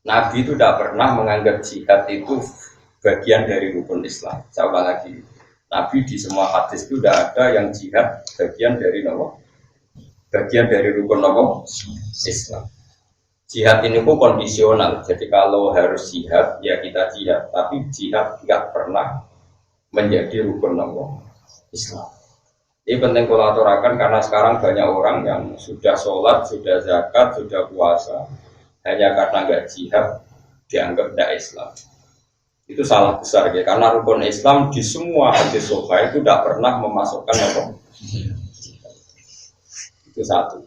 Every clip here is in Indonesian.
Nabi itu tidak pernah menganggap jihad itu bagian dari rukun Islam. Saya ulang lagi. Nabi di semua hadis itu tidak ada yang jihad bagian dari nama, bagian dari rukun nama Islam. Jihad ini pun kondisional. Jadi kalau harus jihad, ya kita jihad. Tapi jihad tidak pernah menjadi rukun nama Islam. Ini penting kalau aturakan karena sekarang banyak orang yang sudah sholat, sudah zakat, sudah puasa, hanya karena nggak jihad dianggap tidak Islam. Itu salah besar ya, karena rukun Islam di semua hadis sahih itu tidak pernah memasukkan apa? Itu satu.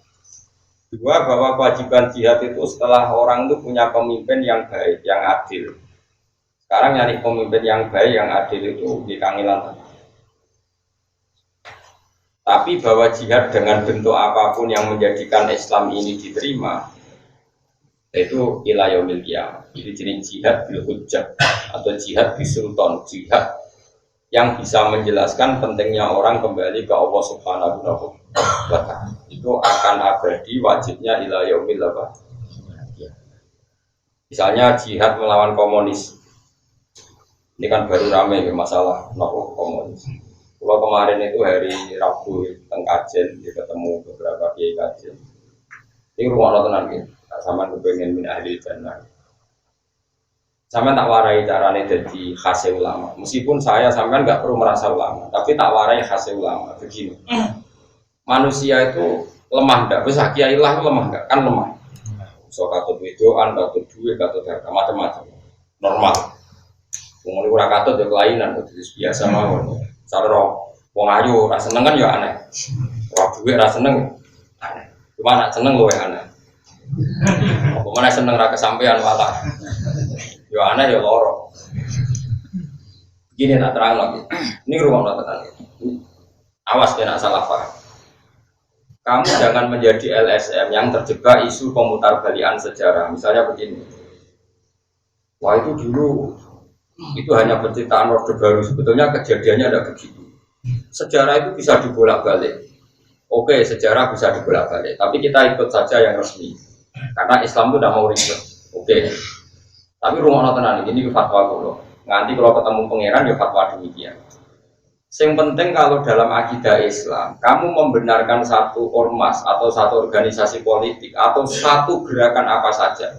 Dua, bahwa kewajiban jihad itu setelah orang itu punya pemimpin yang baik, yang adil. Sekarang nyari pemimpin yang baik, yang adil itu di kangilan. Tapi bahwa jihad dengan bentuk apapun yang menjadikan Islam ini diterima, itu ila yaumil qiyamah. Itu jenis jihad bil hujjah atau jihad bil sultan, jihad yang bisa menjelaskan pentingnya orang kembali ke Allah Subhanahu wa taala. Itu akan abadi, wajibnya ila yaumil qiyamah. Misalnya jihad melawan komunis. Ini kan baru ramai masalah nopo komunis. Kalau kemarin itu hari Rabu teng kajen, ketemu beberapa kiai kajen. Ini rumah nonton gitu. Sama kepengen min ahli jannah. Sama tak warai caranya jadi khasnya ulama. Meskipun saya sampean nggak perlu merasa ulama, tapi tak warai khasnya ulama. Begini, manusia itu lemah nggak? Bisa kiai lah lemah nggak? Kan lemah. So katut wedoan, katut duit, katut harga macam-macam. Normal. Umur kurang katut ya kelainan, biasa mawon. Cara wong ayu rasa seneng kan ya aneh. Wah duit rasa seneng aneh. Cuma nak seneng loh yang aneh. Apa mana seneng ra kesampean malah. Ya aneh ya loro. Gini tak terang lagi. Ini rumah tenan. Awas kena salah paham. Kamu jangan menjadi LSM yang terjebak isu pemutar balikan sejarah. Misalnya begini. Wah itu dulu itu hanya penciptaan Orde Baru, sebetulnya kejadiannya ada begitu. Sejarah itu bisa dibolak-balik. Oke, sejarah bisa dibolak-balik, tapi kita ikut saja yang resmi. Karena Islam itu tidak mau ribet. Oke. Tapi rumah tenan ini fatwa kulo. Nganti kalau ketemu pangeran ya fatwa demikian. Yang penting kalau dalam akidah Islam, kamu membenarkan satu ormas atau satu organisasi politik atau satu gerakan apa saja.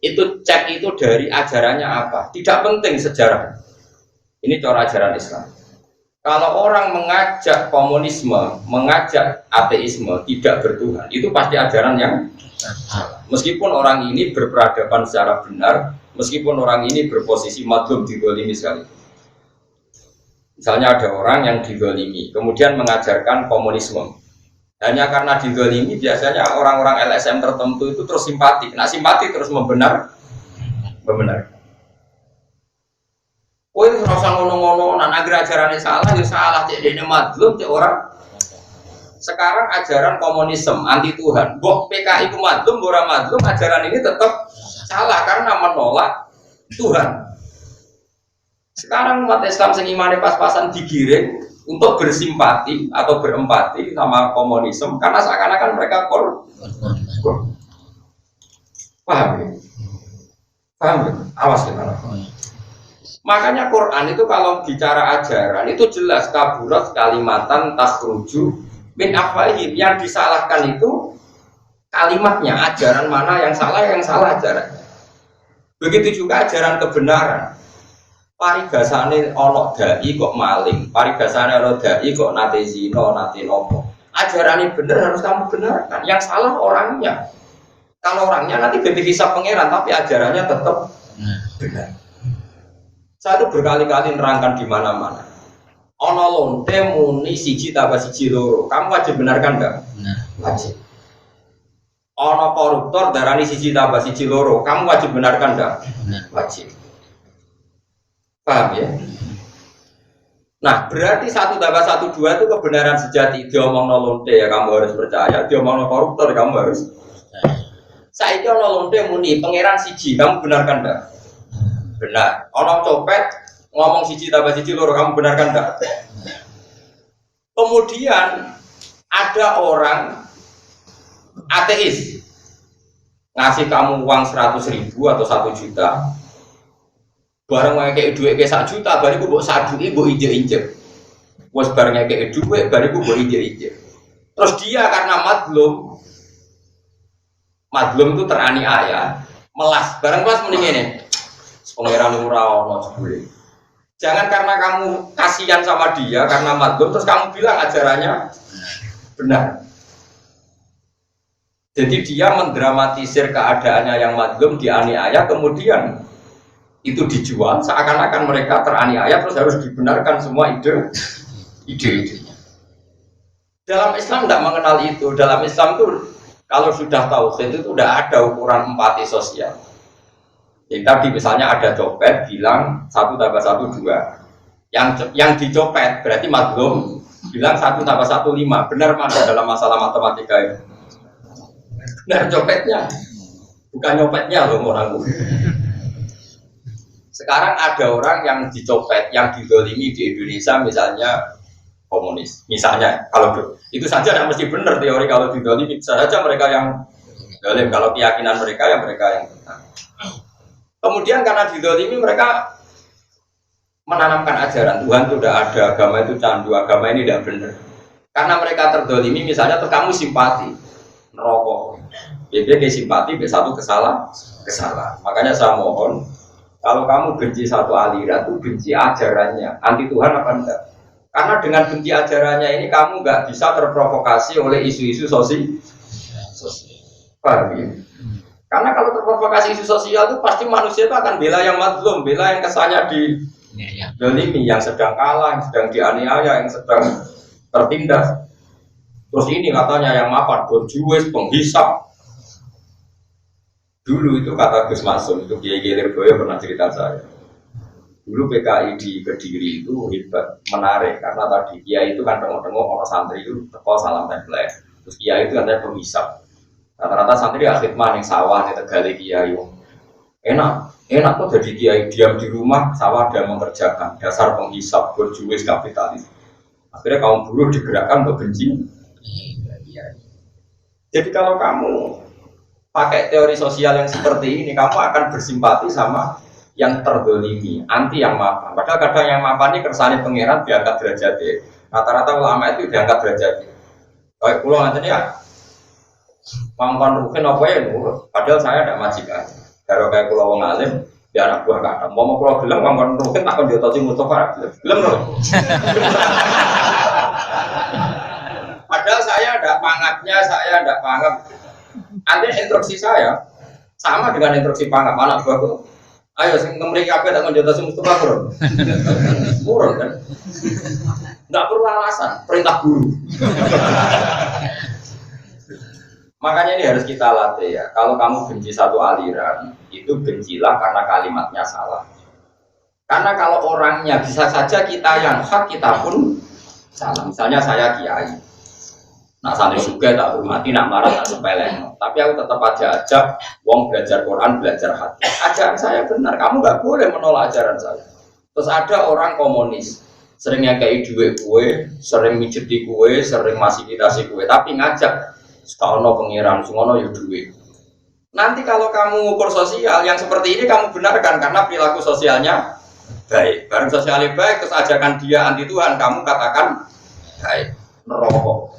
Itu cek itu dari ajarannya apa. Tidak penting sejarah. Ini cara ajaran Islam. Kalau orang mengajak komunisme, mengajak ateisme, tidak bertuhan, itu pasti ajaran yang salah. Meskipun orang ini berperadaban secara benar, meskipun orang ini berposisi madlum digolimi sekali. Misalnya ada orang yang digolimi, kemudian mengajarkan komunisme. Hanya karena digolimi, biasanya orang-orang LSM tertentu itu terus simpati. Nah simpati terus membenar. Oh itu rasa ngono-ngono, nah agar ajarannya salah, ya salah. Cek dia madlum, cek orang. Sekarang ajaran komunisme anti Tuhan. Boh PKI itu madlum, orang madlum, ajaran ini tetap salah karena menolak Tuhan. Sekarang umat Islam sengimane pas-pasan digiring untuk bersimpati atau berempati sama komunisme karena seakan-akan mereka paham ya? Paham ya? Awas gimana? Makanya Quran itu kalau bicara ajaran itu jelas kaburat kalimatan takhruju min afwahihim. Yang disalahkan itu kalimatnya, ajaran mana yang salah ajarannya. Begitu juga ajaran kebenaran. Parigasane ana dai kok maling, parigasane ana dai kok nate zina, nate nopo. Ajarane bener harus kamu benarkan, yang salah orangnya. Kalau orangnya nanti bebas hisab pangeran, tapi ajarannya tetap benar. Saya itu berkali-kali nerangkan di mana-mana. Ana lonte muni siji tambah siji loro, kamu wajib benarkan enggak? Wajib. Ana koruptor darani siji tambah siji loro, kamu wajib benarkan enggak? Wajib. Paham ya? Nah, berarti 1 tambah 1 2 itu kebenaran sejati. Diomongno lonte ya kamu harus percaya, diomongno koruptor kamu harus. Saiki ana lonte muni pangeran siji, kamu benarkan enggak? Benar. Ana copet ngomong siji tambah siji loro, kamu benarkan enggak? Kemudian ada orang ateis ngasih kamu uang 100.000 atau 1 juta, bareng kayak duit kayak 1 juta, bariku buat sadui, buat injek-injek, bos barengnya kayak duit, bariku buat injek-injek. Terus dia karena madlum itu teraniaya, melas, bareng kelas mending ini, pengiran urawan, jangan karena kamu kasihan sama dia karena madlum, terus kamu bilang ajarannya benar. Jadi dia mendramatisir keadaannya yang madlum dianiaya, kemudian itu dijual seakan-akan mereka teraniaya terus harus dibenarkan semua ide-idenya. Dalam Islam tidak mengenal itu. Dalam Islam itu kalau sudah tauhid itu tidak ada ukuran empati sosial. Jadi tadi misalnya ada copet bilang 1 tambah 1 2. Yang dicopet berarti madlum bilang 1 tambah 1 5. Benar mana dalam masalah matematika itu? Benar copetnya, bukan nyopetnya loh orang. Sekarang ada orang yang dicopet, yang didolimi di Indonesia misalnya komunis, misalnya kalau itu saja tidak mesti benar teori kalau didolimi, bisa saja mereka yang dolim, kalau keyakinan mereka yang benar. Kemudian karena didolimi mereka menanamkan ajaran Tuhan itu tidak ada, agama itu candu, agama ini tidak benar. Karena mereka terdolimi misalnya, terus kamu simpati, nerokok, BB simpati, B1 kesalahan. Makanya saya mohon, kalau kamu benci satu aliran itu benci ajarannya, anti Tuhan apa enggak? Karena dengan benci ajarannya ini kamu nggak bisa terprovokasi oleh isu-isu sosial. Paham ya? Karena kalau terprovokasi isu sosial itu pasti manusia itu akan bela yang madlum, bela yang kesannya didolimi, yang sedang kalah, yang sedang dianiaya, yang sedang tertindas. Terus ini katanya yang mapan, berjuis, penghisap. Dulu itu kata Gus Masum, itu Kiai Lirboyo pernah cerita saya. Dulu PKI di Kediri itu hebat, menarik, karena tadi Kiai itu kan tengok-tengok orang santri itu teko salam template. Terus Kiai itu katanya penghisap. Rata-rata santri khidmah yang sawah di Tegal Kiai. Enak kok jadi Kiai diam di rumah, sawah dia mengerjakan. Dasar penghisap, berjuis, kapitalis. Akhirnya kaum buruh digerakkan untuk benci. Jadi kalau kamu pakai teori sosial yang seperti ini, kamu akan bersimpati sama yang terdolimi, anti yang mapan. Padahal kadang yang mapan ini kersane pangeran diangkat derajatnya. Rata-rata ulama itu diangkat derajatnya. Kayak pulau nanti ya, mangkon rukin apa ya nurut. Padahal saya tidak majikan. Kalau kayak pulau wong alim, dia anak buah kata. Mau pulau bilang mangkon rukin tak akan diotosi Mustafa. Belum loh. Padahal saya ada pangapnya, saya ada pangap. Ada instruksi saya sama dengan instruksi pangap anak buahku. Ayo, sing kemriki kabeh tak menjotos Mustafa Bro. Murun kan? Enggak perlu alasan, perintah guru. Makanya ini harus kita latih ya. Kalau kamu benci satu aliran, itu bencilah karena kalimatnya salah. Karena kalau orangnya bisa saja kita yang hak, kita pun salah. Misalnya saya kiai. Nah santri juga tak hormati, nak marah tak sepeleng. Tapi aku tetap aja ajak wong belajar Quran, belajar hati. Ajaran saya benar, kamu nggak boleh menolak ajaran saya. Terus ada orang komunis, seringnya kayak duit kue, sering mijeti kue, sering fasilitasi kue, tapi ngajak sekaono pengiran, sungono yo duit. Nanti kalau kamu ukur sosial yang seperti ini kamu benarkan karena perilaku sosialnya baik. Barang sosialnya baik, terus ajakan dia anti Tuhan, kamu katakan baik, nerokok.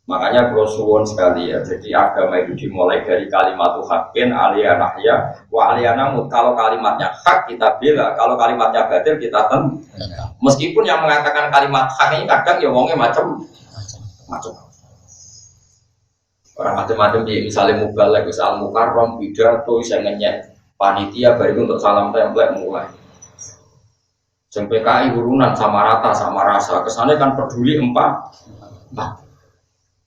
Makanya kalau suwon sekali ya, jadi agama itu dimulai dari kalimat haqqin aliyanahya wa aliyanamut. Kalau kalimatnya hak kita bela, kalau kalimatnya batil kita meskipun yang mengatakan kalimat hak ini kadang ya wongnya macam orang macam-macam di misalnya mubalek, misal mukarrom, pidato, saya ngenyek panitia baru untuk salam template mulai. PKI urunan sama rata sama rasa, kesannya kan peduli empat.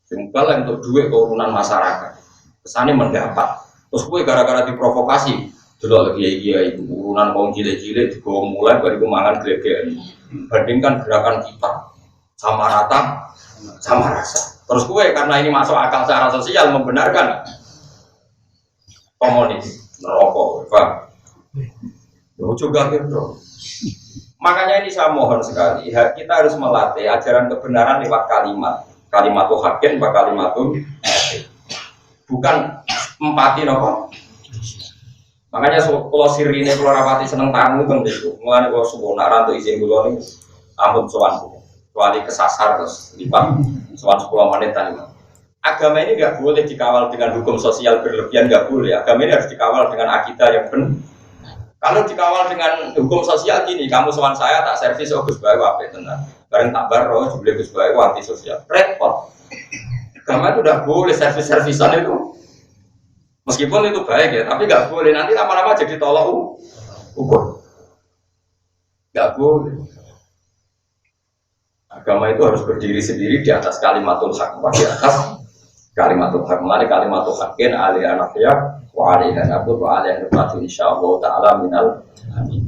Singgal untuk duit keurunan masyarakat, kesannya mendapat. Terus gue gara-gara diprovokasi, dulu lagi ya itu urunan kaum jile-jile dibawa mulai dari kemangan gregean. Bandingkan gerakan kita sama rata, sama rasa. Terus gue karena ini masuk akal secara sosial membenarkan komunis, merokok, pak. Juga gitu. Makanya ini saya mohon sekali, kita harus melatih ajaran kebenaran lewat kalimat. Kalimatun haqqin wa kalimatun bukan empati nopo. Makanya kalau sirine kalau rapati seneng tamu kan itu. Mulane kalau subuh naran untuk izin kula ning ampun sowan. Kecuali kesasar terus lipat sowan 10 menit tadi. Agama ini nggak boleh dikawal dengan hukum sosial berlebihan, nggak boleh. Agama ini harus dikawal dengan akidah yang benar. Kalau dikawal dengan hukum sosial gini, kamu sowan saya tak servis, oh Gus Bayu apa tenang. Bareng tak baro, jubli Gus Bayu anti sosial. Repot. Agama itu udah boleh servis-servisan itu. Meskipun itu baik ya, tapi nggak boleh nanti lama-lama jadi tolak ukur. Nggak boleh. Agama itu harus berdiri sendiri di atas kalimatul haq, di atas kalimatul haq. Mari kalimatul haqqin alaihi anafiyah wa alaihi nabut wa alaihi nabut insyaallah ta'ala minal amin.